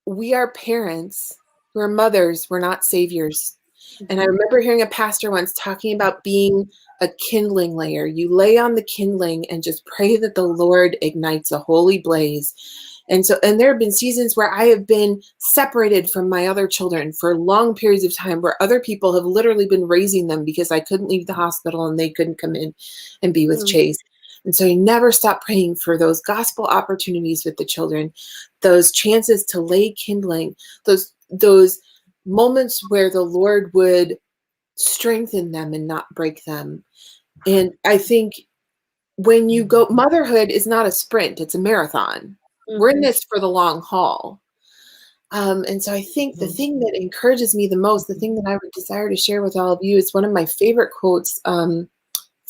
we are parents. We're mothers. We're not saviors. And I remember hearing a pastor once talking about being a kindling layer. You lay on the kindling and just pray that the Lord ignites a holy blaze. And there have been seasons where I have been separated from my other children for long periods of time where other people have literally been raising them because I couldn't leave the hospital and they couldn't come in and be with Chase. And so you never stop praying for those gospel opportunities with the children, those chances to lay kindling, those moments where the Lord would strengthen them and not break them. And I think when you go, motherhood is not a sprint, it's a marathon. We're in this for the long haul. And so I think the thing that encourages me the most, the thing that I would desire to share with all of you is one of my favorite quotes from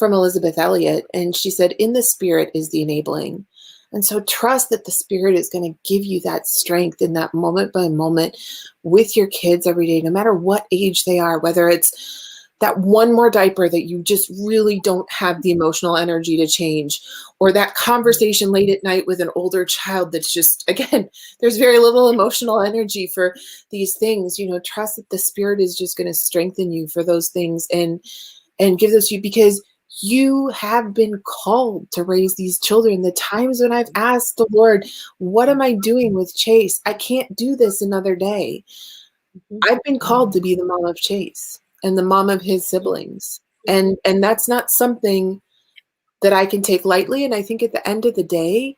Elizabeth Elliot. And she said, in the spirit is the enabling. And so trust that the Spirit is going to give you that strength in that moment by moment with your kids every day, no matter what age they are, whether it's that one more diaper that you just really don't have the emotional energy to change, or that conversation late at night with an older child that's just, again, there's very little emotional energy for these things. Trust that the Spirit is just going to strengthen you for those things and give those to you, because you have been called to raise these children. The times when I've asked the Lord, what am I doing with Chase? I can't do this another day. I've been called to be the mom of Chase and the mom of his siblings. And that's not something that I can take lightly. And I think at the end of the day,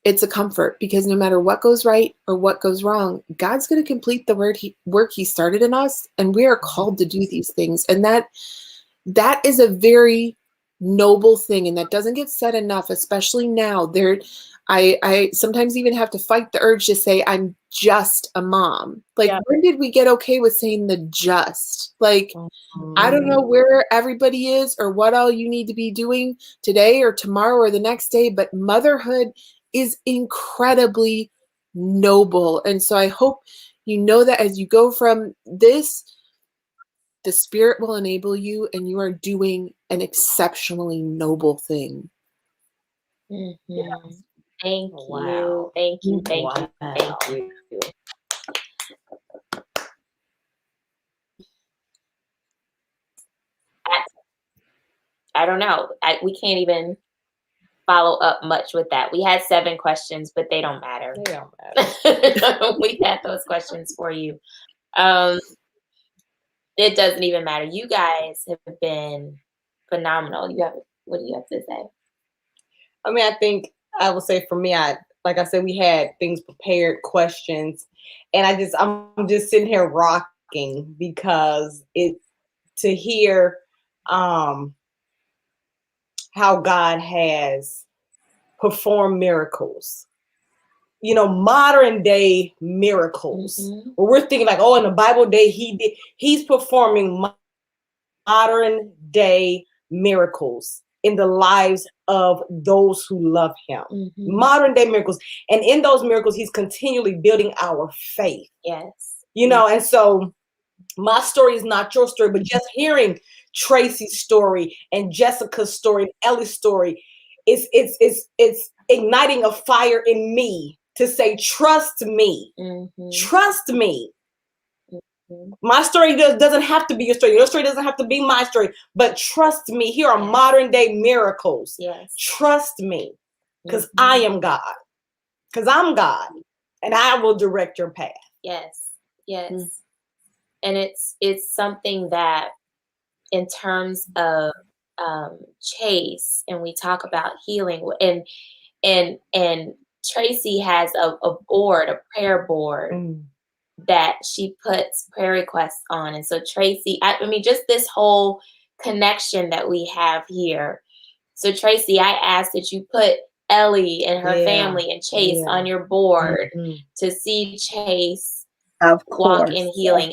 it's a comfort, because no matter what goes right or what goes wrong, God's going to complete the work he started in us. And we are called to do these things. And that is a very noble thing. And that doesn't get said enough, especially now. I sometimes even have to fight the urge to say, I'm just a mom. Like, when did we get okay with saying the just? Like, I don't know where everybody is or what all you need to be doing today or tomorrow or the next day, but motherhood is incredibly noble. And so I hope you know that as you go from this, the Spirit will enable you, and you are doing an exceptionally noble thing. Mm-hmm. Thank you. Wow. Thank you. Thank Wow. you. Thank you. I don't know. We can't even follow up much with that. We had 7 questions, but they don't matter. They don't matter. We had those questions for you. It doesn't even matter. You guys have been phenomenal. What do you have to say? I mean, I think I would say for me, like I said, we had things prepared, questions, and I'm just sitting here rocking, because to hear how God has performed miracles, modern day miracles, where we're thinking like, oh, in the Bible day he's performing modern day miracles in the lives of those who love him. Modern day miracles. And in those miracles, he's continually building our faith. Yes. And so my story is not your story, but just hearing Tracy's story and Jessica's story and Ellie's story, it's igniting a fire in me to say, trust me. Trust me. My story doesn't have to be your story. Your story doesn't have to be my story. But trust me, here are modern day miracles. Yes. Trust me, because I am God. Because I'm God, and I will direct your path. Yes. Yes. And it's something that, in terms of Chase, and we talk about healing, and Tracy has a prayer board that she puts prayer requests on. And so Tracy, I mean, just this whole connection that we have here. So Tracy, I asked that you put Ellie and her family and Chase on your board to see Chase walk in healing.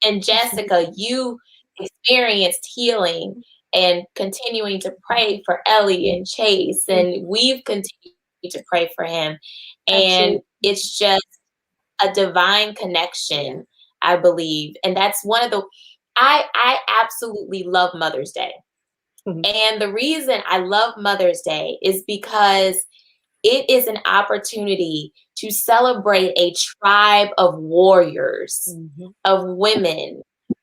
And Jessica, you experienced healing and continuing to pray for Ellie and Chase, and we've continued to pray for him. And it's just a divine connection, I believe. And that's one of the, I absolutely love Mother's Day. And the reason I love Mother's Day is because it is an opportunity to celebrate a tribe of warriors, of women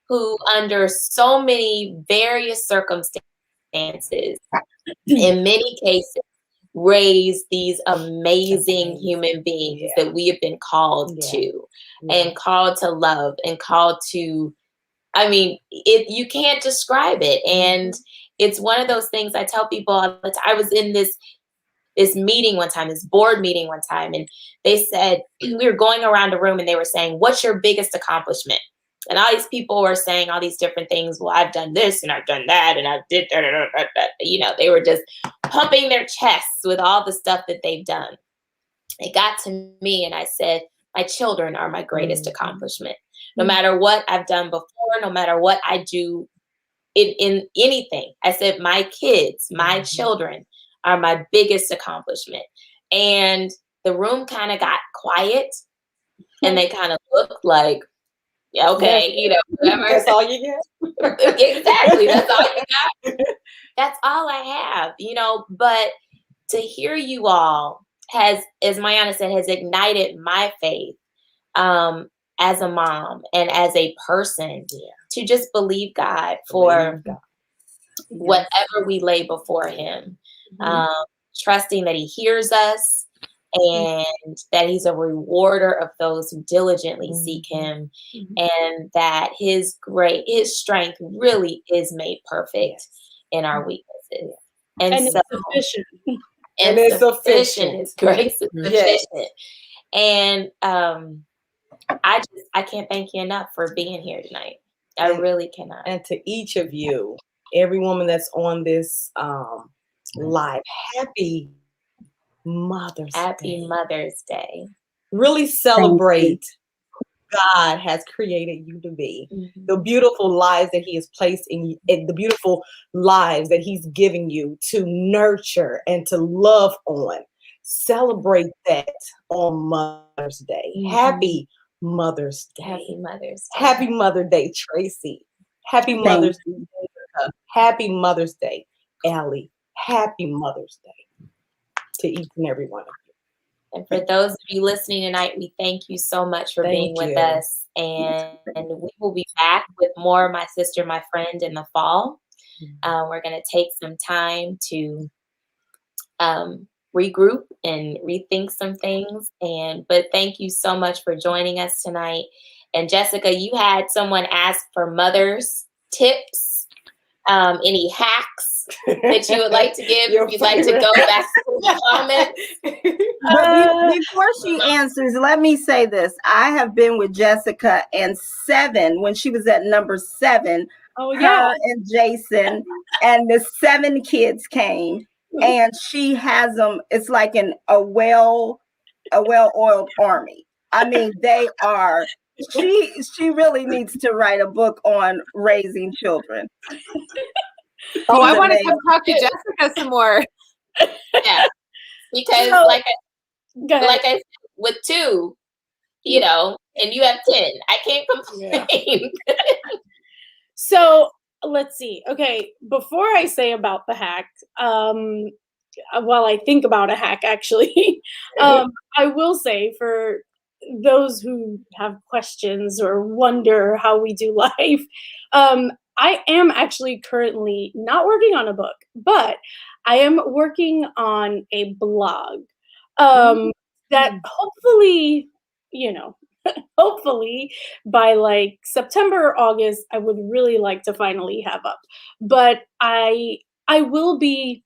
who, under so many various circumstances, in many cases, raise these amazing human beings that we have been called to, and called to love, and called to, I mean, you can't describe it. And it's one of those things I tell people all the time. I was in this meeting one time, this board meeting one time, and they said, we were going around a room and they were saying, what's your biggest accomplishment? And all these people were saying all these different things. Well, I've done this and I've done that and I did that. They were just pumping their chests with all the stuff that they've done. It got to me and I said, my children are my greatest accomplishment. No matter what I've done before, no matter what I do in anything, I said, my kids, my children are my biggest accomplishment. And the room kind of got quiet and they kind of looked like, Yeah, okay, you know, whatever. That's all you get. Exactly. That's all you got. That's all I have, you know, but to hear you all has, as Mayana said, has ignited my faith as a mom and as a person to just believe God for whatever we lay before him, trusting that he hears us and that he's a rewarder of those who diligently seek him, and that his strength really is made perfect in our weaknesses. And so it's sufficient. and it's sufficient. His grace is Yes. sufficient. And I can't thank you enough for being here tonight. I really cannot. And to each of you, every woman that's on this live, happy Mother's Day. Happy Mother's Day. Really celebrate who God has created you to be. The beautiful lives that he has placed in you, and the beautiful lives that he's giving you to nurture and to love on. Celebrate that on Mother's Day. Happy Mother's Day. Happy Mother's Day. Happy Mother's Day, Tracy. Happy Mother's Day, Jessica. Happy Mother's Day, Allie. Happy Mother's Day to each and every one of you. And for those of you listening tonight, we thank you so much for being with us. And we will be back with more My Sister, My Friend in the fall. We're going to take some time to regroup and rethink some things. But thank you so much for joining us tonight. And Jessica, you had someone ask for mothers tips, any hacks that you would like to give, if you'd like to go back to the comments. But before she answers, let me say this. I have been with Jessica and 7, when she was at number 7, her and Jason and the 7 kids came, and she has them. It's like a well-oiled army. I mean, they are. She really needs to write a book on raising children. Oh, I want to come talk to Jessica some more. Yeah, because like I said, with 2, you know, and you have 10, I can't complain. So let's see. Okay, before I say about the hack, while I think about a hack, actually, I will say for those who have questions or wonder how we do life, I am actually currently not working on a book, but I am working on a blog that hopefully, you know, hopefully by like September or August, I would really like to finally have up. But I will be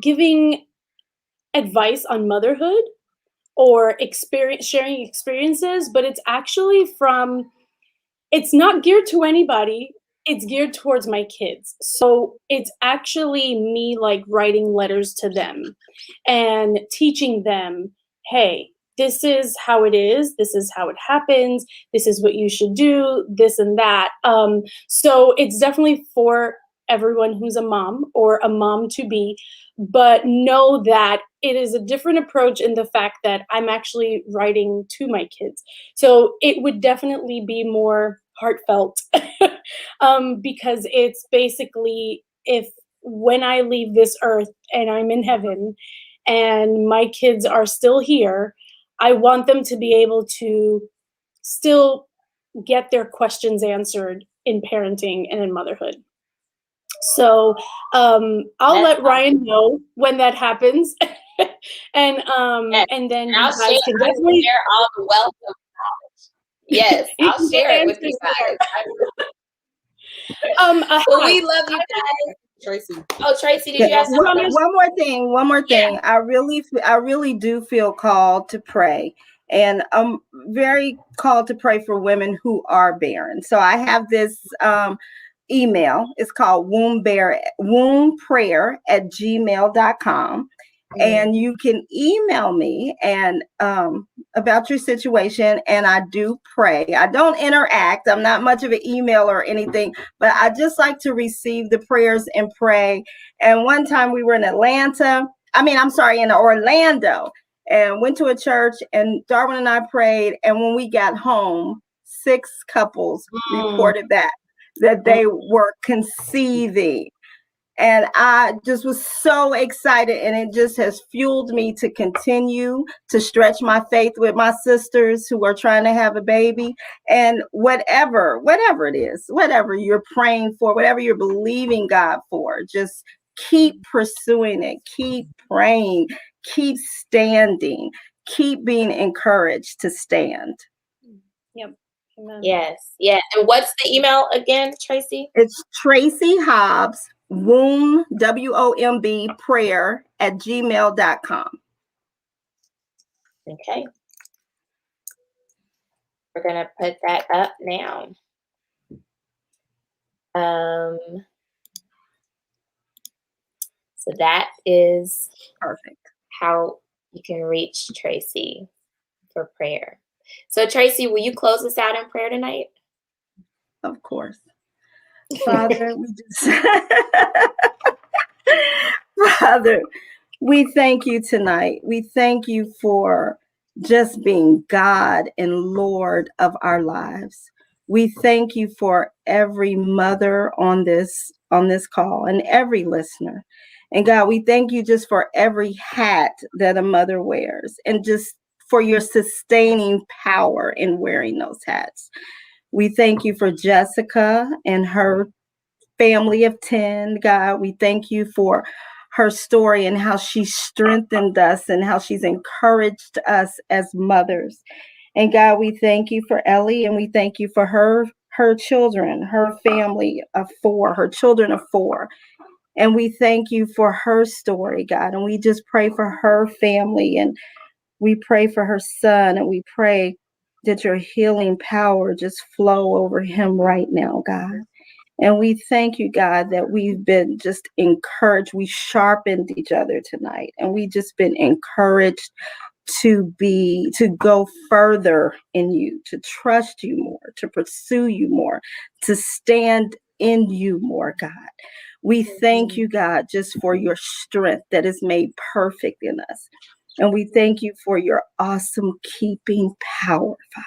giving advice on motherhood or sharing experiences, but it's actually it's not geared to anybody. It's geared towards my kids. So it's actually me like writing letters to them and teaching them, hey, this is how it is. This is how it happens. This is what you should do, this and that. So it's definitely for everyone who's a mom or a mom to be, but know that it is a different approach in the fact that I'm actually writing to my kids. So it would definitely be more heartfelt because it's basically when I leave this earth and I'm in heaven and my kids are still here, I want them to be able to still get their questions answered in parenting and in motherhood. So I'll let Ryan know when that happens, and then I'll share all the wealth of knowledge. Yes, I'll share it with you guys. Well, we love you guys. Tracy. Oh, Tracy, did you have some comments? One more thing. Yeah. I really do feel called to pray. And I'm very called to pray for women who are barren. So I have this email. It's called wombprayer@gmail.com. And you can email me and about your situation, and I do pray. I don't interact. I'm not much of an email or anything, but I just like to receive the prayers and pray. And one time we were in in Orlando, and went to a church, and Darwin and I prayed. And when we got home, 6 couples Mm. reported back that they were conceiving. And I just was so excited, and it just has fueled me to continue to stretch my faith with my sisters who are trying to have a baby. And whatever it is, whatever you're praying for, whatever you're believing God for, just keep pursuing it, keep praying, keep standing, keep being encouraged to stand. Yep. Amen. Yes. Yeah. And what's the email again, Tracy? It's Tracy Hobbs, womb, WOMB, prayer @gmail.com. Okay. We're going to put that up now. So that is Perfect. how you can reach Tracy for prayer. So Tracy, will you close us out in prayer tonight? Of course. Father, Father, we thank you tonight. We thank you for just being God and Lord of our lives. We thank you for every mother on this call and every listener. And God, we thank you just for every hat that a mother wears, and just for your sustaining power in wearing those hats. We thank you for Jessica and her family of 10, God. We thank you for her story and how she strengthened us and how she's encouraged us as mothers. And God, we thank you for Ellie, and we thank you for her children, her family of 4, her children of 4. And we thank you for her story, God. And we just pray for her family, and we pray for her son, and we pray that your healing power just flow over him right now, God. And we thank you, God, that we've been just encouraged. We sharpened each other tonight, and we just been encouraged to go further in you, to trust you more, to pursue you more, to stand in you more, God. We thank you, God, just for your strength that is made perfect in us. And we thank you for your awesome keeping power, Father.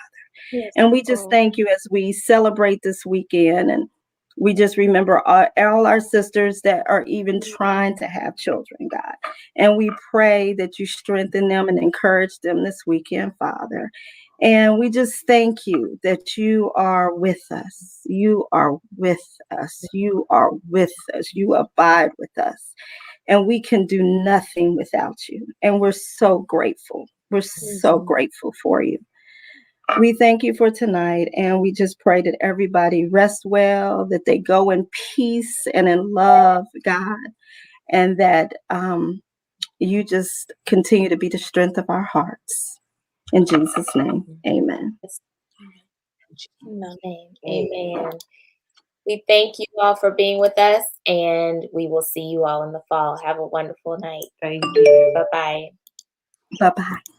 Yes, And we just thank you as we celebrate this weekend, and we just remember all our sisters that are even trying to have children, God. And we pray that you strengthen them and encourage them this weekend, Father. And we just thank you that you are with us. You are with us. You are with us. You abide with us. And we can do nothing without you. And we're so grateful. We're so grateful for you. We thank you for tonight, and we just pray that everybody rest well, that they go in peace and in love, God, and that you just continue to be the strength of our hearts. In Jesus' name, amen. In my name. Amen. We thank you all for being with us, and we will see you all in the fall. Have a wonderful night. Thank you. Bye-bye. Bye-bye.